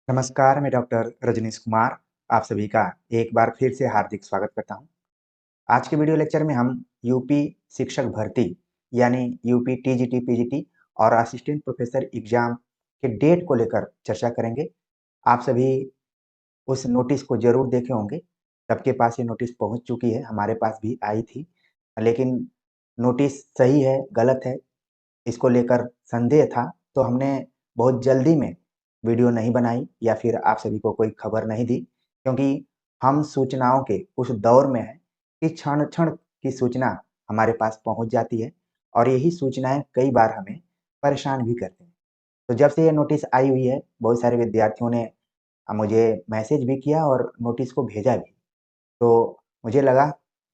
नमस्कार, मैं डॉक्टर रजनीश कुमार आप सभी का एक बार फिर से हार्दिक स्वागत करता हूं। आज के वीडियो लेक्चर में हम यूपी शिक्षक भर्ती यानी यूपी टीजीटी, पीजीटी और असिस्टेंट प्रोफेसर एग्जाम के डेट को लेकर चर्चा करेंगे। आप सभी उस नोटिस को ज़रूर देखे होंगे। सबके पास ये नोटिस पहुंच चुकी है, हमारे पास भी आई थी। लेकिन नोटिस सही है, गलत है, इसको लेकर संदेह था, तो हमने बहुत जल्दी में वीडियो नहीं बनाई या फिर आप सभी को कोई खबर नहीं दी, क्योंकि हम सूचनाओं के उस दौर में हैं कि क्षण-क्षण की सूचना हमारे पास पहुंच जाती है और यही सूचनाएँ कई बार हमें परेशान भी करती हैं। तो जब से ये नोटिस आई हुई है, बहुत सारे विद्यार्थियों ने मुझे मैसेज भी किया और नोटिस को भेजा भी। तो मुझे लगा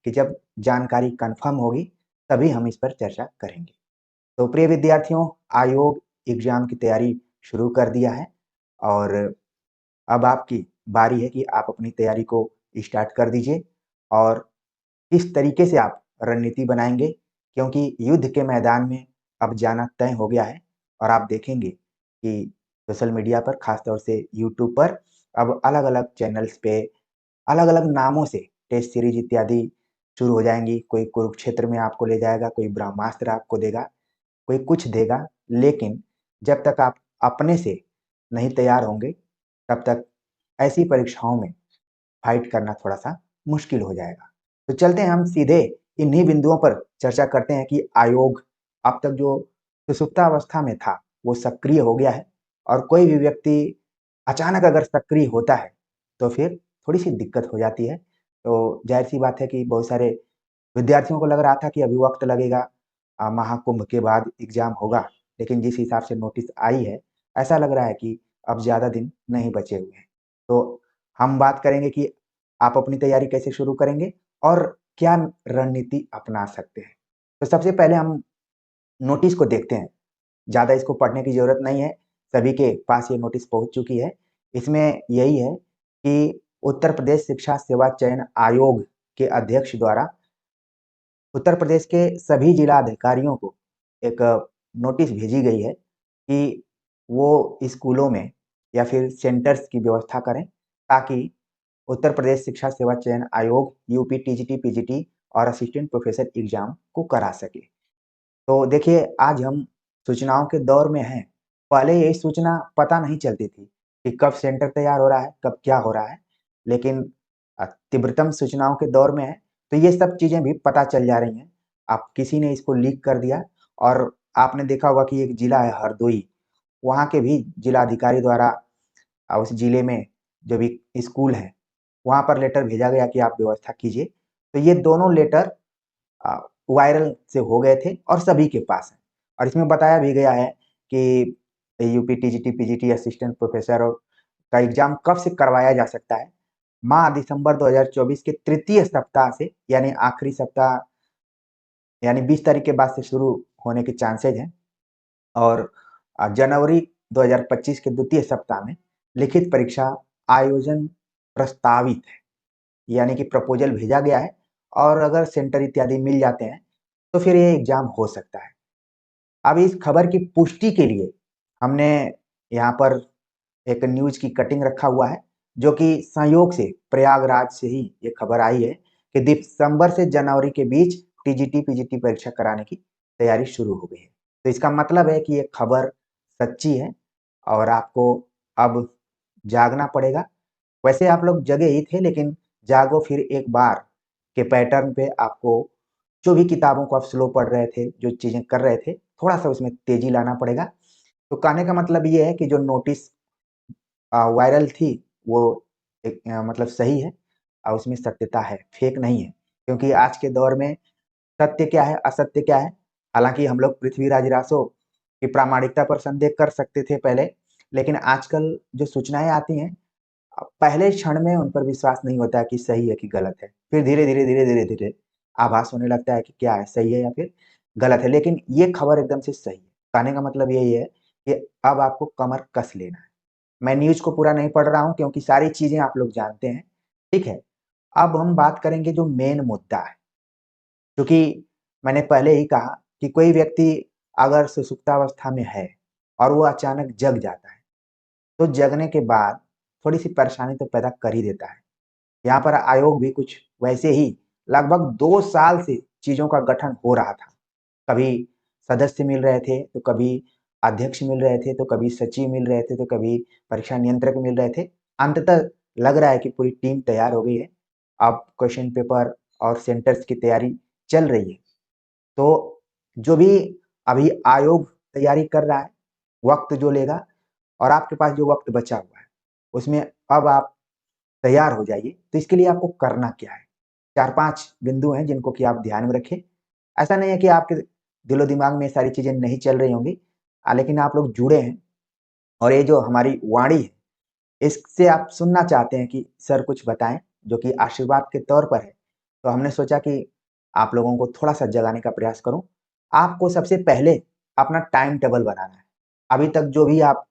कि जब जानकारी कन्फर्म होगी, तभी हम इस पर चर्चा करेंगे। तो प्रिय विद्यार्थियों, आयोग एग्जाम की तैयारी शुरू कर दिया है और अब आपकी बारी है कि आप अपनी तैयारी को स्टार्ट कर दीजिए और किस तरीके से आप रणनीति बनाएंगे, क्योंकि युद्ध के मैदान में अब जाना तय हो गया है और आप देखेंगे कि सोशल मीडिया पर, खास तौर से यूट्यूब पर, अब अलग-अलग चैनल्स पे अलग-अलग नामों से टेस्ट सीरीज इत्यादि शुरू हो जाएंगी। कोई कुरुक्षेत्र में आपको ले जाएगा, कोई ब्रह्मास्त्र आपको देगा, कोई कुछ देगा, लेकिन जब तक आप अपने से नहीं तैयार होंगे, तब तक ऐसी परीक्षाओं में फाइट करना थोड़ा-सा मुश्किल हो जाएगा। तो चलते हैं हम सीधे इन्हीं बिंदुओं पर चर्चा करते हैं कि आयोग अब तक जो सुसुप्तावस्था में था, वो सक्रिय हो गया है और कोई भी व्यक्ति अचानक अगर सक्रिय होता है, तो फिर थोड़ी-सी दिक्कत हो जाती है। तो ज़ाहिर-सी बात है कि बहुत सारे विद्यार्थियों को लग रहा था कि अभी वक़्त लगेगा, महाकुंभ के बाद एग्ज़ाम होगा, लेकिन जिस हिसाब से नोटिस आई है, ऐसा लग रहा है कि अब ज़्यादा दिन नहीं बचे हुए हैं। तो हम बात करेंगे कि आप अपनी तैयारी कैसे शुरू करेंगे और क्या रणनीति अपना सकते हैं। तो सबसे पहले हम नोटिस को देखते हैं। ज़्यादा इसको पढ़ने की ज़रूरत नहीं है, सभी के पास ये नोटिस पहुँच चुकी है। इसमें यही है कि उत्तर प्रदेश शिक्षा सेवा चयन आयोग के अध्यक्ष द्वारा उत्तर प्रदेश के सभी जिला अधिकारियों को एक नोटिस भेजी गई है कि वो स्कूलों में या फिर सेंटर्स की व्यवस्था करें, ताकि उत्तर प्रदेश शिक्षा सेवा चयन आयोग यूपी टीजीटी, पीजीटी और असिस्टेंट प्रोफेसर एग्जाम को करा सके। तो देखिए, आज हम सूचनाओं के दौर में हैं। पहले यही सूचना पता नहीं चलती थी कि कब सेंटर तैयार हो रहा है, कब क्या हो रहा है। लेकिन तीव्रतम सूचनाओं के दौर में है, तो ये सब चीज़ें भी पता चल जा रही हैं। आप किसी ने इसको लीक कर दिया और आपने देखा होगा कि एक जिला है हरदोई, वहाँ के भी जिलाधिकारी द्वारा उस जिले में जो भी स्कूल है, वहाँ पर लेटर भेजा गया कि आप व्यवस्था कीजिए। तो ये दोनों लेटर अ, वायरल से हो गए थे और सभी के पास हैं और इसमें बताया भी गया है कि UP TGT, PGT assistant professor और का एग्ज़ाम कब से करवाया जा सकता है। माह दिसंबर 2024 के तृतीय सप्ताह से, यानी आखिरी सप्ताह, यानी 20 तारीख के बाद से शुरू होने के चांसेज़ हैं और जनवरी 2025 के द्वितीय सप्ताह में लिखित परीक्षा आयोजन प्रस्तावित है। यानी कि प्रपोज़ल भेजा गया है और अगर सेंटर इत्यादि मिल जाते हैं, तो फिर ये एग्ज़ाम हो सकता है। अब इस खबर की पुष्टि के लिए हमने यहाँ पर एक न्यूज़ की कटिंग रखा हुआ है, जो कि संयोग से प्रयागराज से ही ये खबर आई है कि दिसंबर से जनवरी के बीच टीजीटी, पीजीटी परीक्षा कराने की तैयारी शुरू हो गई है। तो इसका मतलब है कि ये खबर सच्ची है और आपको अब जागना पड़ेगा। वैसे आप लोग जगे ही थे, लेकिन जागो फिर एक बार के पैटर्न पे आपको जो भी किताबों को आप स्लो पढ़ रहे थे, जो चीज़ें कर रहे थे, थोड़ा-सा उसमें तेज़ी लाना पड़ेगा। तो कहने का मतलब ये है कि जो नोटिस वायरल थी, वो एक मतलब सही है और उसमें सत्यता है, फेक नहीं है। क्योंकि आज के दौर में सत्य क्या है, असत्य क्या है? हालाँकि हम लोग पृथ्वीराज रासो की प्रामाणिकता पर संदेह कर सकते थे पहले, लेकिन आजकल जो सूचनाएँ आती हैं, पहले क्षण में उन पर विश्वास नहीं होता है कि सही है कि गलत है। फिर धीरे-धीरे, धीरे-धीरे आभास होने लगता है कि क्या है, सही है या फिर गलत है। लेकिन ये खबर एकदम से सही है। कहने का मतलब यही है कि अब आपको कमर कस लेना है। मैं न्यूज़ को पूरा नहीं पढ़ रहा हूँ, क्योंकि सारी चीज़ें आप लोग जानते हैं, ठीक है? अब हम बात करेंगे जो मेन मुद्दा है। क्योंकि मैंने पहले ही कहा कि कोई व्यक्ति अगर सुसुप्तावस्था में है और वो अचानक जग जाता है, तो जगने के बाद थोड़ी सी परेशानी तो पैदा कर ही देता है। यहाँ पर आयोग भी कुछ वैसे ही लगभग 2 साल से चीजों का गठन हो रहा था। कभी सदस्य मिल रहे थे, तो कभी अध्यक्ष मिल रहे थे, तो कभी सचिव मिल रहे थे, तो कभी परीक्षा नियंत्रक मिल रहे थे। अंततः लग रहा है कि पूरी टीम तैयार हो गई है। अब क्वेश्चन पेपर और सेंटर्स की तैयारी चल रही है। तो जो भी अभी आयोग तैयारी कर रहा है, वक्त जो लेगा और आपके पास जो वक्त बचा हुआ है, उसमें अब आप तैयार हो जाइए। तो इसके लिए आपको करना क्या है? 4-5 बिंदु हैं जिनको कि आप ध्यान में रखें। ऐसा नहीं है कि आपके दिलो-दिमाग में ये सारी चीज़ें नहीं चल रही होंगी, लेकिन आप लोग जुड़े हैं और ये जो हमारी वाणी है, इससे आप सुनना चाहते हैं कि सर कुछ बताएँ, जो कि आशीर्वाद के तौर पर है। तो हमने सोचा कि आप लोगों को थोड़ा-सा जगाने का प्रयास करूँ। आपको सबसे पहले अपना टाइम टेबल बनाना है। अभी तक जो भी आप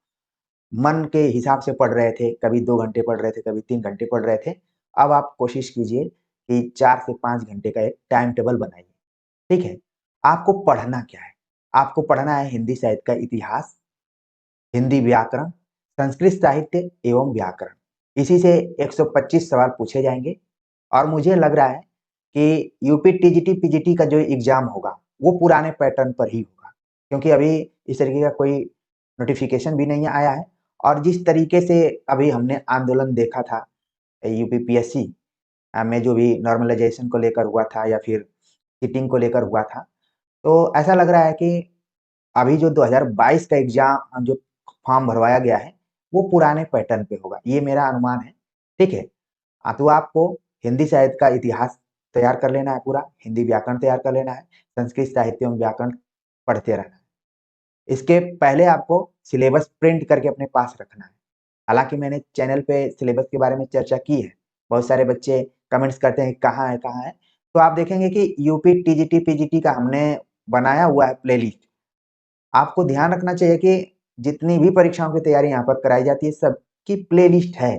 मन के हिसाब से पढ़ रहे थे, कभी 2 घंटे पढ़ रहे थे, कभी 3 घंटे पढ़ रहे थे। अब आप कोशिश कीजिए कि 4 से 5 घंटे का एक टाइम टेबल बनाइए, ठीक है? आपको पढ़ना क्या है? आपको पढ़ना है हिंदी साहित्य का इतिहास, हिंदी व्याकरण, संस्कृत साहित्य एवं व्याकरण। इसी से 125 सवाल पूछे जाएँगे और मुझे लग रहा है कि यूपी टीजीटी, पीजीटी का जो एग्ज़ाम होगा, वो पुराने पैटर्न पर ही होगा। क्योंकि अभी इस तरीके का कोई नोटिफ़िकेशन भी नहीं आया है और जिस तरीके से अभी हमने आंदोलन देखा था यूपीपीएससी में जो भी नॉर्मलाइज़ेशन को लेकर हुआ था या फिर सीटिंग को लेकर हुआ था, तो ऐसा लग रहा है कि अभी जो 2022 का एग्ज़ाम जो फॉर्म भरवाया गया है, वो पुराने पैटर्न पे होगा। ये मेरा अनुमान है, ठीक है? तो आपको हिंदी साहित्य का इतिहास तैयार कर लेना है पूरा, हिंदी व्याकरण तैयार कर लेना है, संस्कृत साहित्य एवं व्याकरण पढ़ते रहना है। इसके पहले आपको सिलेबस प्रिंट करके अपने पास रखना है। हालाँकि मैंने चैनल पे सिलेबस के बारे में चर्चा की है। बहुत सारे बच्चे कमेंट्स करते हैं कहाँ है, कहाँ है? तो आप देखेंगे कि यूपी टीजीटी, पीजीटी का हमने बनाया हुआ है प्लेलिस्ट। आपको ध्यान रखना चाहिए कि जितनी भी परीक्षाओं की तैयारी यहाँ पर कराई जाती है, सबकी प्लेलिस्ट है।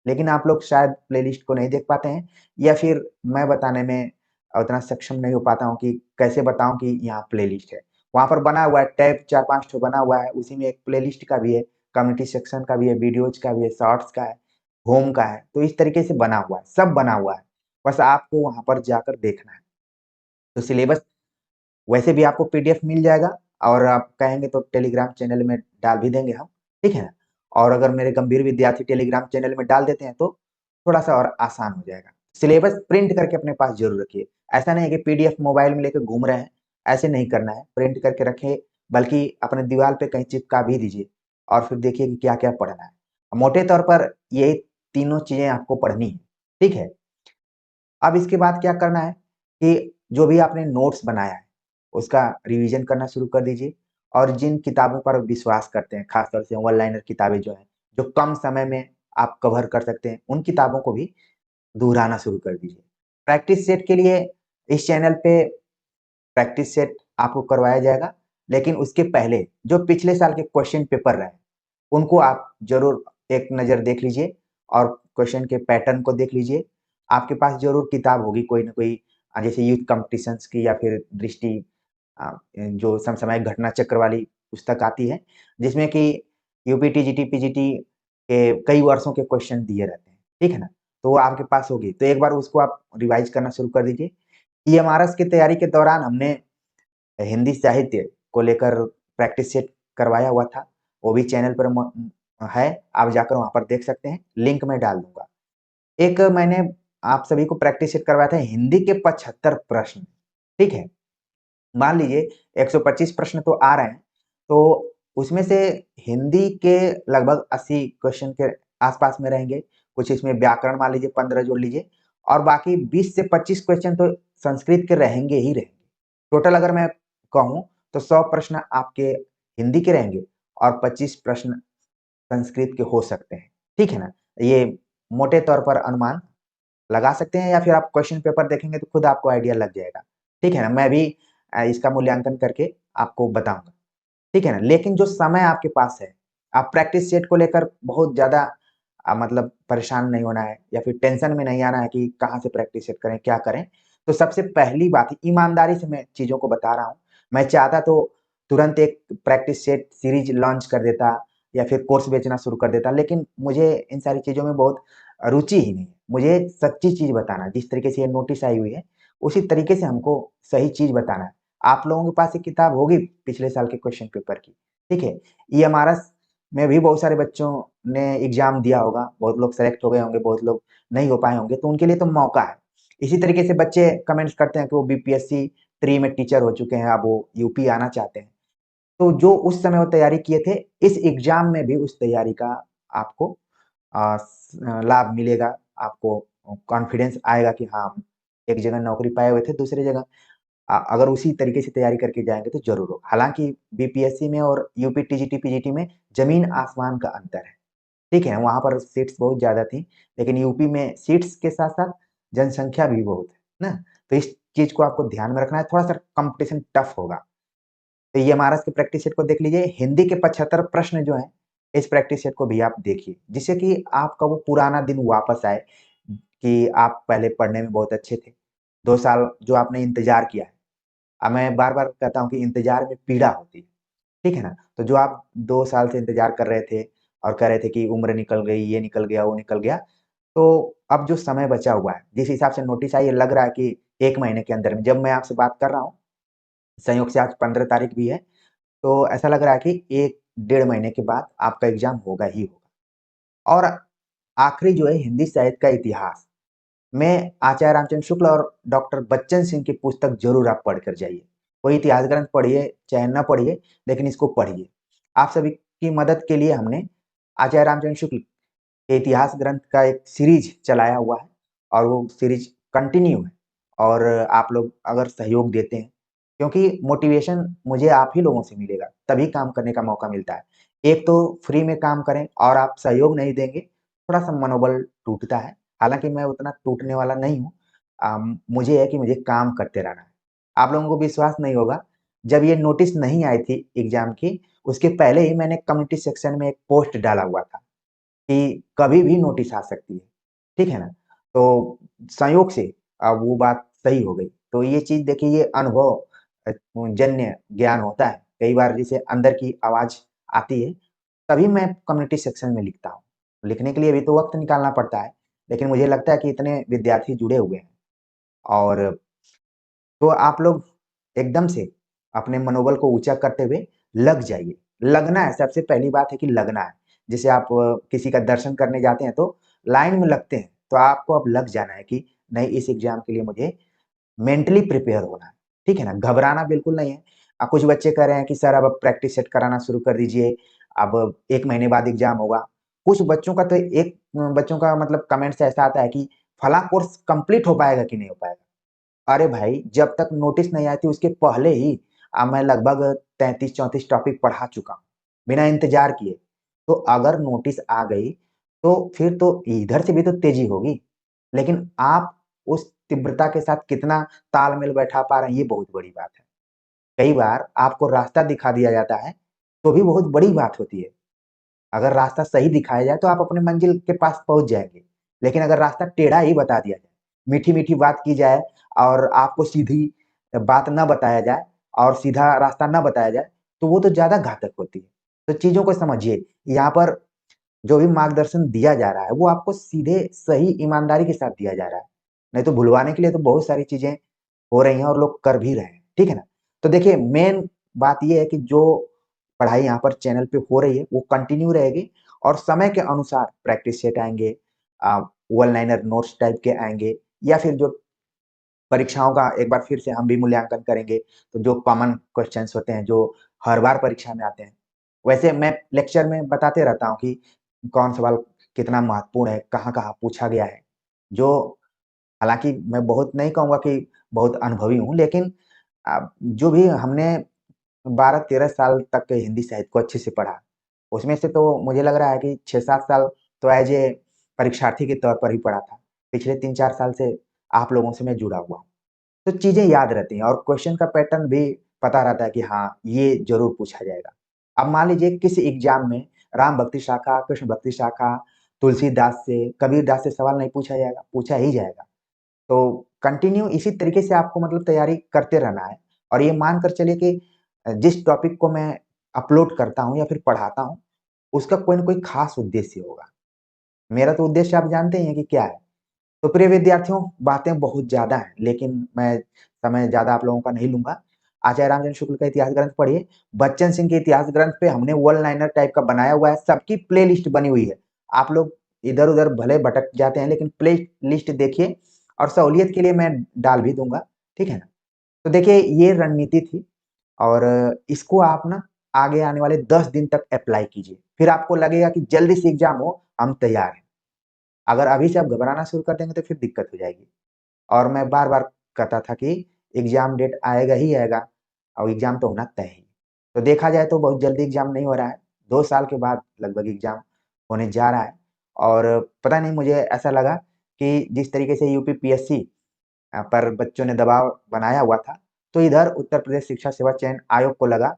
लेकिन आप लोग शायद प्लेलिस्ट को नहीं देख पाते हैं या फिर मैं बताने में उतना सक्षम नहीं हो पाता हूँ कि कैसे बताऊँ कि यहाँ प्लेलिस्ट है। वहाँ पर बना हुआ है, टैब 4-5 ठो बना हुआ है, उसी में एक प्लेलिस्ट का भी है, कम्युनिटी सेक्शन का भी है, वीडियोज़ का भी है, शॉर्ट्स का है, होम का है। तो इस तरीके से बना हुआ है, सब बना हुआ है। बस आपको वहाँ पर जाकर देखना है। तो सिलेबस वैसे भी आपको पीडीएफ मिल जाएगा और आप कहेंगे तो टेलीग्राम चैनल में डाल भी देंगे हम, ठीक है ना? और अगर मेरे गंभीर विद्यार्थी टेलीग्राम चैनल में डाल देते हैं तो थोड़ा-सा और आसान हो जाएगा। सिलेबस प्रिंट करके अपने पास ज़रूर रखिए। ऐसा नहीं है कि पीडीएफ मोबाइल में लेके घूम रहे हैं, ऐसे नहीं करना है। प्रिंट करके रखें, बल्कि अपने दीवार पे कहीं चिपका भी दीजिए और फिर देखिए कि क्या-क्या पढ़ना है। मोटे तौर पर ये तीनों चीज़ें आपको पढ़नी है, ठीक है? अब इसके बाद क्या करना है कि जो भी आपने नोट्स बनाया है, उसका रिवीजन करना शुरू कर दीजिए और जिन किताबों पर विश्वास करते हैं, खास तौर से वन लाइनर किताबें जो हैं, जो कम समय में आप कवर कर सकते हैं, उन किताबों को भी दोहराना शुरू कर दीजिए। प्रैक्टिस सेट के लिए इस चैनल पे प्रैक्टिस सेट आपको करवाया जाएगा, लेकिन उसके पहले जो पिछले साल के क्वेश्चन पेपर रहे, उनको आप ज़रूर एक नज़र देख लीजिए और क्वेश्चन के पैटर्न को देख लीजिए। आपके पास ज़रूर किताब होगी कोई न कोई जैसे यूथ कॉम्पिटिशन्स की या फिर दृष्टि जो समसामयिक घटना चक्र वाली पुस्तक आती है, जिसमें कि यूपी टीजीटी, पीजीटी के कई वर्षों के क्वेश्चन दिए रहते हैं, ठीक है ना? तो वो आपके पास होगी, तो एक बार उसको आप रिवाइज़ करना शुरू कर दीजिए। ईएमआरएस की तैयारी के दौरान हमने हिंदी साहित्य को लेकर प्रैक्टिस सेट करवाया हुआ था, वो भी चैनल पर है, आप जाकर वहाँ पर देख सकते हैं, लिंक मैं डाल दूँगा। एक मैंने आप सभी को प्रैक्टिस सेट करवाया था हिंदी के 75 प्रश्न, ठीक है? मान लीजिए 125 प्रश्न तो आ रहे हैं, तो उसमें से हिंदी के लगभग 80 क्वेश्चन के आस-पास में रहेंगे, कुछ इसमें व्याकरण मान लीजिए 15 जोड़ लीजिए और बाकी 20 से 25 क्वेश्चन तो संस्कृत के रहेंगे ही रहेंगे। टोटल अगर मैं कहूँ तो 100 प्रश्न आपके हिंदी के रहेंगे और 25 प्रश्न संस्कृत के हो सकते हैं, ठीक है ना? ये मोटे तौर पर अनुमान लगा सकते हैं या फिर आप क्वेश्चन पेपर देखेंगे तो खुद आपको आइडिया लग जाएगा, ठीक है ना? मैं भी इसका मूल्यांकन करके आपको बताऊँगा, ठीक है ना? लेकिन जो समय आपके पास है, आप प्रैक्टिस सेट को लेकर बहुत ज़्यादा मतलब परेशान नहीं होना है या फिर टेंशन में नहीं आना है कि कहाँ से प्रैक्टिस सेट करें, क्या करें? तो सबसे पहली बात ईमानदारी से मैं चीज़ों को बता रहा हूँ। मैं चाहता तो तुरंत एक प्रैक्टिस सेट सीरीज़ लॉन्च कर देता, या फिर कोर्स बेचना शुरू कर देता, लेकिन मुझे इन सारी चीज़ों में बहुत रुचि ही नहीं है। मुझे सच्ची चीज़ बताना है, जिस तरीके से ये नोटिस आई हुई है, उसी तरीके से हमको सही चीज़ बताना है। आप लोगों के पास एक किताब होगी पिछले साल के क्वेश्चन पेपर की, ठीक है? ईएमआरएस में भी बहुत सारे बच्चों ने एग्ज़ाम दिया होगा, बहुत लोग सेलेक्ट हो गए होंगे, बहुत लोग नहीं हो पाए होंगे, तो उनके लिए तो मौका है। इसी तरीके से बच्चे कमेंट्स करते हैं कि वो बीपीएससी ट्री में टीचर हो चुके हैं, अब वो यूपी आना चाहते हैं। तो जो उस समय वो तैयारी किए थे, इस एग्ज़ाम में भी उस तैयारी का आपको लाभ मिलेगा, आपको कॉन्फिडेंस आएगा कि हाँ, हम एक जगह नौकरी पाए हुए थे, दूसरी जगह अगर उसी तरीके से तैयारी करके जाएँगे तो ज़रूर होगा। हालाँकि बीपीएससी में और यूपी टीजीटी, पीजीटी में ज़मीन-आसमान का अंतर है, ठीक है? वहाँ पर सीट्स बहुत ज़्यादा थी, लेकिन यूपी में सीट्स के साथ-साथ जनसंख्या भी बहुत है ना? तो इस चीज़ को आपको ध्यान में रखना है, थोड़ा-सा कॉम्पिटिशन टफ होगा। तो ये महाराज के प्रैक्टिस सेट को देख लीजिए, हिंदी के 75 प्रश्न जो हैं, इस प्रैक्टिस सेट को भी आप देखिए, जिससे कि आपका वो पुराना दिन वापस आए कि आप पहले पढ़ने में बहुत अच्छे थे। 2 साल जो आपने इंतज़ार किया है। मैं बार-बार कहता हूँ कि इंतज़ार में पीड़ा होती है, ठीक है ना? तो जो आप 2 साल से इंतज़ार कर रहे थे और कह रहे थे कि उम्र निकल गई, ये निकल गया, वो निकल गया, तो अब जो समय बचा हुआ है, जिस हिसाब से नोटिस आई है, लग रहा है कि 1 महीने के अंदर में, जब मैं आपसे बात कर रहा हूँ, संयोग से आज 15 तारीख भी है, तो ऐसा लग रहा है कि 1 डेढ़ महीने के बाद आपका एग्ज़ाम होगा ही होगा। और आखिरी जो है हिंदी साहित्य का इतिहास में आचार्य रामचंद्र शुक्ल और डॉक्टर बच्चन सिंह की पुस्तक ज़रूर आप पढ़ कर जाइए। कोई इतिहास ग्रंथ पढ़िए, चाहे ना पढ़िए, लेकिन इसको पढ़िए। आप सभी की मदद के लिए हमने आचार्य रामचंद्र शुक्ल के इतिहास ग्रंथ का एक सीरीज़ चलाया हुआ है और वो सीरीज़ कंटिन्यू है और आप लोग अगर सहयोग देते हैं, क्योंकि मोटिवेशन मुझे आप ही लोगों से मिलेगा, तभी काम करने का मौका मिलता है। एक तो फ्री में काम करें और आप सहयोग नहीं देंगे, थोड़ा-सा मनोबल टूटता है। हालाँकि मैं उतना टूटने वाला नहीं हूँ। मुझे है कि मुझे काम करते रहना है। आप लोगों को विश्वास नहीं होगा, जब ये नोटिस नहीं आई थी एग्ज़ाम की, उसके पहले ही मैंने कम्युनिटी सेक्शन में एक पोस्ट डाला हुआ था कि कभी भी नोटिस आ सकती है, ठीक है ना? तो संयोग से वो बात सही हो गई। तो ये चीज़ देखिए, ये अनुभव जन्य ज्ञान होता है। कई बार जैसे अंदर की आवाज़ आती है, तभी मैं कम्युनिटी सेक्शन में लिखता हूँ। लिखने के लिए भी तो वक़्त निकालना पड़ता है, लेकिन मुझे लगता है कि इतने विद्यार्थी जुड़े हुए हैं और तो आप लोग एकदम से अपने मनोबल को ऊँचा करते हुए लग जाइए। लगना है, सबसे पहली बात है कि लगना है। जैसे आप किसी का दर्शन करने जाते हैं तो लाइन में लगते हैं, तो आपको अब लग जाना है कि नहीं, इस एग्ज़ाम के लिए मुझे मेंटली प्रिपेयर होना है, ठीक है ना? घबराना बिल्कुल नहीं है। कुछ बच्चे कह रहे हैं कि सर अब प्रैक्टिस सेट कराना शुरू कर दीजिए, अब 1 महीने बाद एग्ज़ाम होगा। कुछ बच्चों का तो बच्चों का मतलब कमेंट्स ऐसा आता है कि फलाँ कोर्स कंप्लीट हो पाएगा कि नहीं हो पाएगा? अरे भाई! जब तक नोटिस नहीं आई थी उसके पहले ही मैं लगभग 33-34 टॉपिक पढ़ा चुका हूँ, बिना इंतज़ार किए। तो अगर नोटिस आ गई, तो फिर तो इधर से भी तो तेज़ी होगी। लेकिन आप उस तीव्रता के साथ कितना तालमेल बैठा पा रहे हैं, ये बहुत बड़ी बात है। कई बार आपको रास्ता दिखा दिया जाता है, तो भी बहुत बड़ी बात होती है। अगर रास्ता सही दिखाया जाए तो आप अपने मंजिल के पास पहुँच जाएँगे। लेकिन अगर रास्ता टेढ़ा ही बता दिया जाए, मीठी-मीठी बात की जाए और आपको सीधी बात ना बताया जाए और सीधा रास्ता ना बताया जाए, तो वो तो ज़्यादा घातक होती है। तो चीज़ों को समझिए, यहाँ पर जो भी मार्गदर्शन दिया जा रहा है, वो आपको सीधे, सही, ईमानदारी के साथ दिया जा रहा है। नहीं तो भुलवाने के लिए तो बहुत सारी चीज़ें हो रही हैं और लोग कर भी रहे हैं, ठीक है ना? तो देखिए, मेन बात ये है कि जो पढ़ाई यहाँ पर चैनल पे हो रही है, वो कंटिन्यू रहेगी और समय के अनुसार प्रैक्टिस सेट आएँगे, अ, वन लाइनर नोट्स टाइप के आएँगे या फिर जो परीक्षाओं का एक बार फिर से हम भी मूल्यांकन करेंगे, तो जो कॉमन क्वेश्चन्स होते हैं, जो हर बार परीक्षा में आते हैं। वैसे मैं लेक्चर में बताते रहता हूँ कि कौन सवाल कितना महत्वपूर्ण है, कहाँ-कहाँ पूछा गया है। जो हालाँकि मैं बहुत नहीं कहूँगा कि बहुत अनुभवी हूँ, लेकिन जो भी हमने 12-13 साल तक के हिंदी साहित्य को अच्छे से पढ़ा, उसमें से तो मुझे लग रहा है कि 6-7 साल तो ऐज़ ए परीक्षार्थी के तौर पर ही पढ़ा था। पिछले 3-4 साल से आप लोगों से मैं जुड़ा हुआ हूँ। तो चीज़ें याद रहती हैं और क्वेश्चन का पैटर्न भी पता रहता है कि हाँ, ये ज़रूर पूछा जाएगा। अब मान लीजिए किसी एग्ज़ाम में राम भक्ति शाखा, कृष्ण भक्ति शाखा, तुलसीदास से, कबीरदास से सवाल नहीं पूछा जाएगा, पूछा ही जाएगा। तो कंटिन्यू इसी तरीके से आपको मतलब तैयारी करते रहना है और ये मान कर चलिए कि जिस टॉपिक को मैं अपलोड करता हूँ या फिर पढ़ाता हूँ, उसका कोई न कोई खास उद्देश्य होगा। मेरा तो उद्देश्य आप जानते ही हैं कि क्या है। तो प्रिय विद्यार्थियों, बातें बहुत ज़्यादा हैं, लेकिन मैं समय ज़्यादा आप लोगों का नहीं लूँगा। आचार्य रामचंद्र शुक्ल का इतिहास ग्रंथ पढ़िए। बच्चन सिंह के इतिहास ग्रंथ पे हमने वन लाइनर टाइप का बनाया हुआ है, सबकी प्लेलिस्ट बनी हुई है। आप लोग इधर-उधर भले भटक जाते हैं, लेकिन प्ले लिस्ट देखिए और सहूलियत के लिए मैं डाल भी दूँगा, ठीक है ना? तो देखिए ये रणनीति थी और इसको आप ना आगे आने वाले 10 दिन तक अप्लाई कीजिए। फिर आपको लगेगा कि जल्दी से एग्ज़ाम हो, हम तैयार हैं। अगर अभी से आप घबराना शुरू कर देंगे तो फिर दिक्कत हो जाएगी। और मैं बार-बार कहता था कि एग्ज़ाम डेट आएगा ही आएगा और एग्ज़ाम तो होना तय है। तो देखा जाए तो बहुत जल्दी एग्ज़ाम नहीं हो रहा है, 2 साल के बाद लगभग एग्ज़ाम होने जा रहा है और पता नहीं मुझे ऐसा लगा कि जिस तरीके से यूपी पीएससी पर बच्चों ने दबाव बनाया हुआ था, तो इधर उत्तर प्रदेश शिक्षा सेवा चयन आयोग को लगा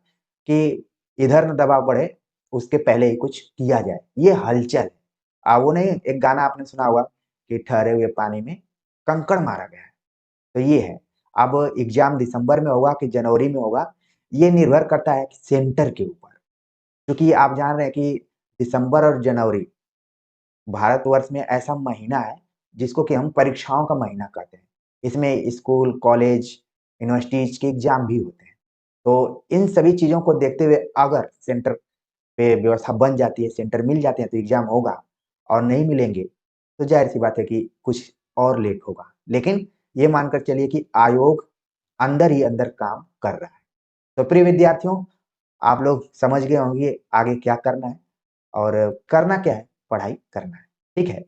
कि इधर ना दबाव बढ़े, उसके पहले ही कुछ किया जाए। ये हलचल है। वो नहीं एक गाना आपने सुना होगा कि ठहरे हुए पानी में कंकड़ मारा गया है, तो ये है। अब एग्ज़ाम दिसंबर में होगा कि जनवरी में होगा, ये निर्भर करता है सेंटर के ऊपर। क्योंकि आप जान रहे हैं कि दिसंबर और जनवरी भारतवर्ष में ऐसा महीना है, जिसको कि हम परीक्षाओं का महीना कहते हैं। इसमें स्कूल, कॉलेज, यूनिवर्सिटीज़ के एग्ज़ाम भी होते हैं। तो इन सभी चीज़ों को देखते हुए अगर सेंटर पे व्यवस्था बन जाती है, सेंटर मिल जाते हैं तो एग्ज़ाम होगा और नहीं मिलेंगे, तो ज़ाहिर-सी बात है कि कुछ और लेट होगा। लेकिन ये मानकर चलिए कि आयोग अंदर ही अंदर काम कर रहा है। तो प्रिय विद्यार्थियों, आप लोग समझ गए होंगे आगे क्या करना है और करना क्या है? पढ़ाई करना है। ठीक है?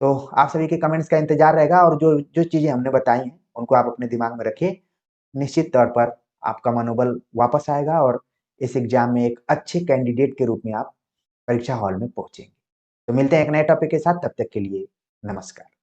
तो आप सभी के कमेंट्स का इंतज़ार रहेगा और जो चीज़ें हमने बताई हैं, उनको आप अपने दिमाग में रखिए। निश्चित तौर पर आपका मनोबल वापस आएगा और इस एग्ज़ाम में एक अच्छे कैंडिडेट के रूप में आप परीक्षा हॉल में पहुँचेंगे। तो मिलते हैं एक नए टॉपिक के साथ, तब तक के लिए नमस्कार।